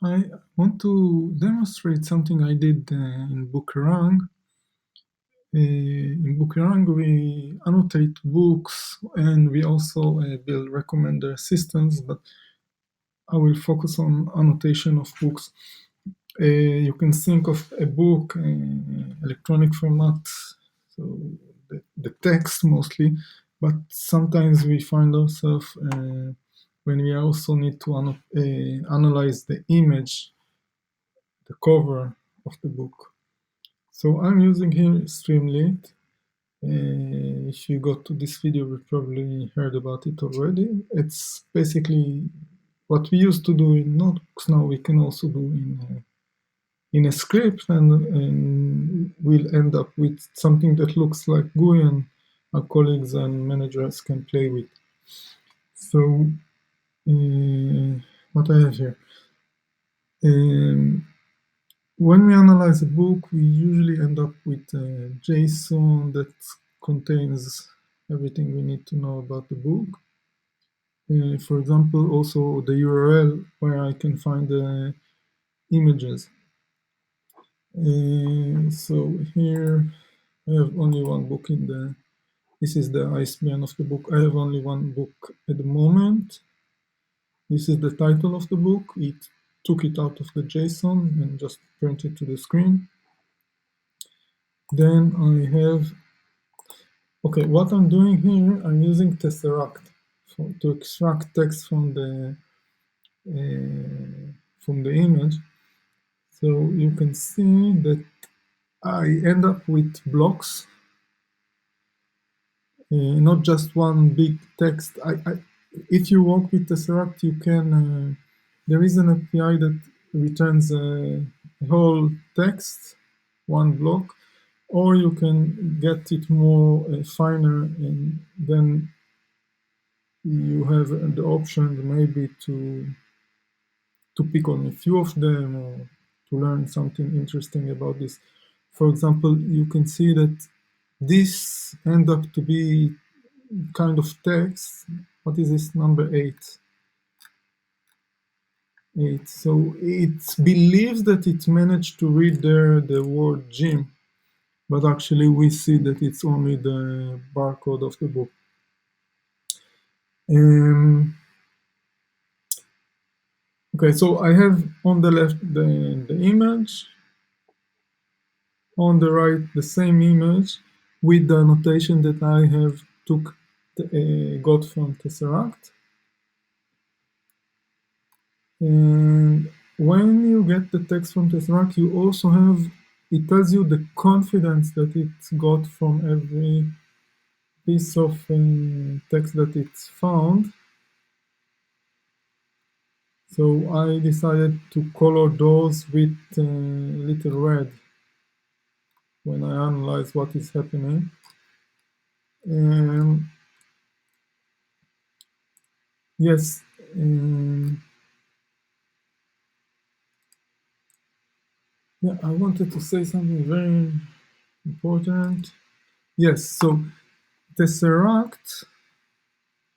I want to demonstrate something I did in Bookerang. In Bookerang, we annotate books and we also build recommender systems, but I will focus on annotation of books. You can think of a book in electronic format, so the text mostly, but sometimes we find ourselves when we also need to analyze the image, the cover of the book. So I'm using here Streamlit. If you got to this video, you probably heard about it already. It's basically what we used to do in notebooks. Now we can also do in a script, and we'll end up with something that looks like GUI, and our colleagues and managers can play with. So what I have here. When we analyze a book, we usually end up with JSON that contains everything we need to know about the book. For example, also the URL where I can find the images. So here I have only one book in this is the ISBN of the book. I have only one book at the moment. This is the title of the book. It took it out of the JSON and just printed it to the screen. Then I have, okay, what I'm doing here, I'm using Tesseract to extract text from the image. So you can see that I end up with blocks, not just one big text. If you work with Tesseract, you can, there is an API that returns a whole text, one block, or you can get it more finer, and then you have the option maybe to pick on a few of them or to learn something interesting about this. For example, you can see that this end up to be kind of text. What is this number 8? 8. So it believes that it managed to read there the word gym, but actually we see that it's only the barcode of the book. Okay, so I have on the left the image, on the right the same image with the annotation that I have got from Tesseract. And when you get the text from Tesseract, you also have, it tells you the confidence that it's got from every piece of text that it's found. So I decided to color those with little red when I analyze what is happening. Yes. Yeah, I wanted to say something very important. Yes, so Tesseract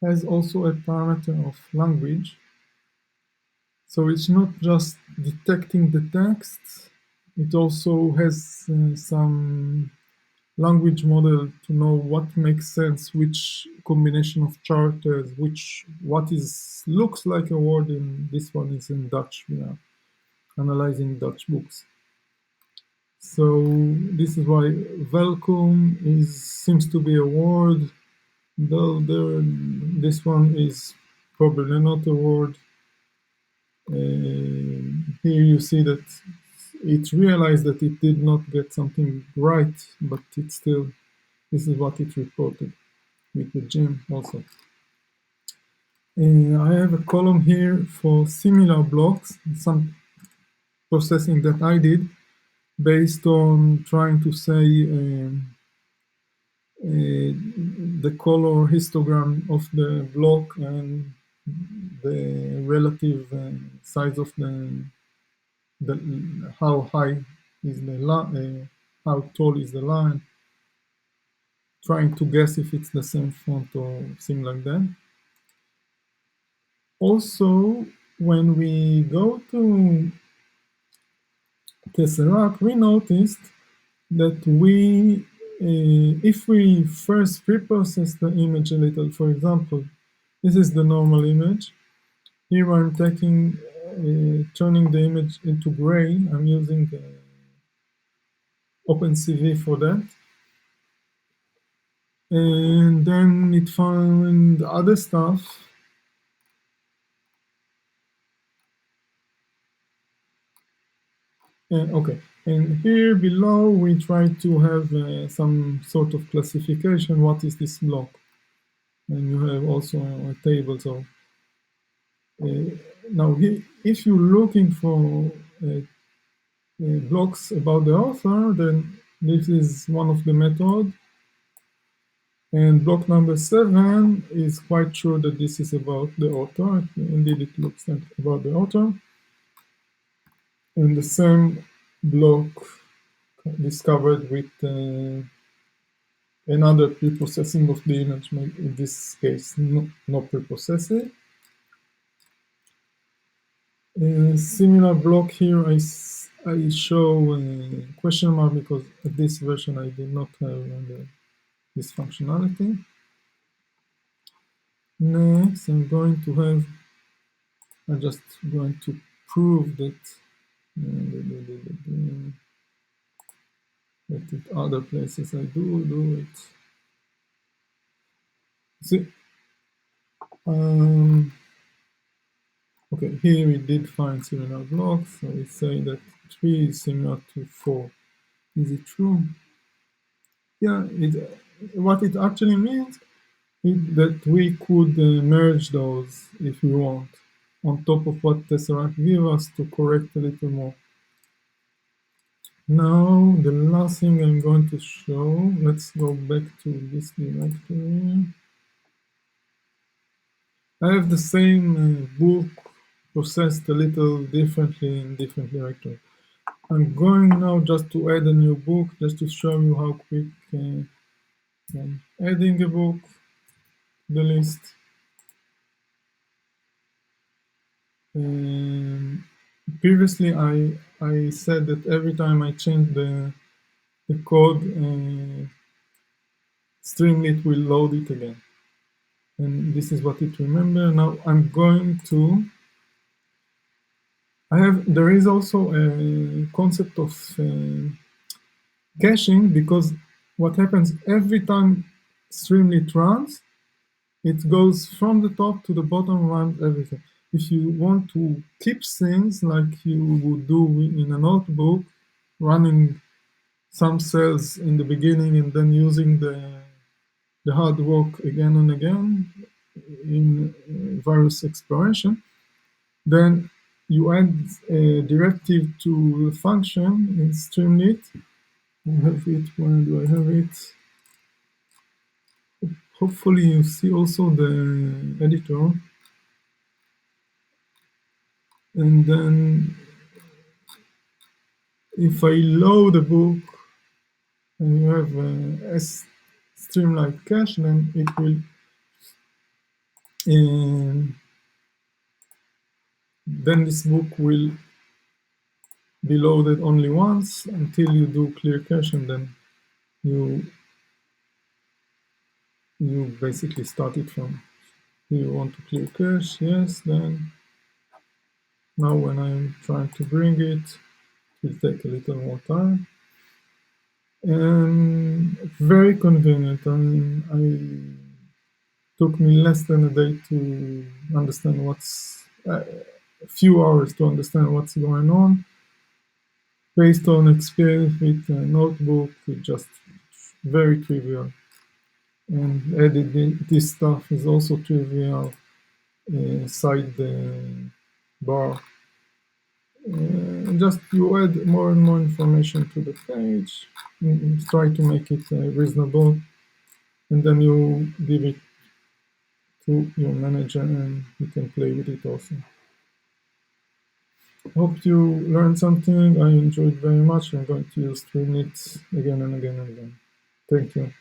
has also a parameter of language. So it's not just detecting the text, it also has some language model to know what makes sense, which combination of characters, what looks like a word in this one is in Dutch. We are analyzing Dutch books. So this is why welcome seems to be a word, though this one is probably not a word. Here you see that it realized that it did not get something right, but it still, this is what it reported with the gym also. I have a column here for similar blocks, some processing that I did based on trying to say the color histogram of the block and the relative size of how high is the line, how tall is the line, trying to guess if it's the same font or something like that. Also, when we go to Tesseract, we noticed that if we first pre-process the image a little, for example, this is the normal image. Here I'm turning the image into gray. I'm using OpenCV for that. And then it found other stuff. Okay, and here below we try to have some sort of classification. What is this block? And you have also a table. So now, if you're looking for blocks about the author, then this is one of the methods. And block number 7 is quite sure that this is about the author. Indeed, it looks like about the author. And the same block discovered with another pre-processing of the image, in this case, no pre-processing. Similar block here, I show a question mark because at this version I did not have this functionality. Next, I'm going to have, I'm just going to prove that that in other places I do it. See, okay, here we did find similar blocks. So we say that 3 is similar to 4. Is it true? Yeah, what it actually means is that we could merge those if we want, on top of what Tesseract gives us to correct a little more. Now, the last thing I'm going to show, let's go back to this directory. I have the same book processed a little differently in different directories. I'm going now just to add a new book, just to show you how quick I'm adding a book to the list. Previously, I said that every time I change the code, Streamlit will load it again. And this is what it remember. Now I'm going to, there is also a concept of caching, because what happens every time Streamlit runs, it goes from the top to the bottom, runs everything. If you want to keep things like you would do in a notebook, running some cells in the beginning and then using the hard work again and again in various exploration, then you add a directive to the function in Streamlit. I have it, where do I have it? Hopefully you see also the editor. And then if I load a book and you have a Streamlit cache, then it will then this book will be loaded only once until you do clear cache, and then you basically start it from, you want to clear cache, yes, then now when I'm trying to bring it will take a little more time. And very convenient. I mean, took me less than a day to understand a few hours to understand what's going on. Based on experience with a notebook, it's just very trivial. And editing this stuff is also trivial. Side bar. Just you add more and more information to the page, and try to make it reasonable, and then you give it to your manager and you can play with it also. Hope you learned something. I enjoyed very much. I'm going to use Streamlit again and again and again. Thank you.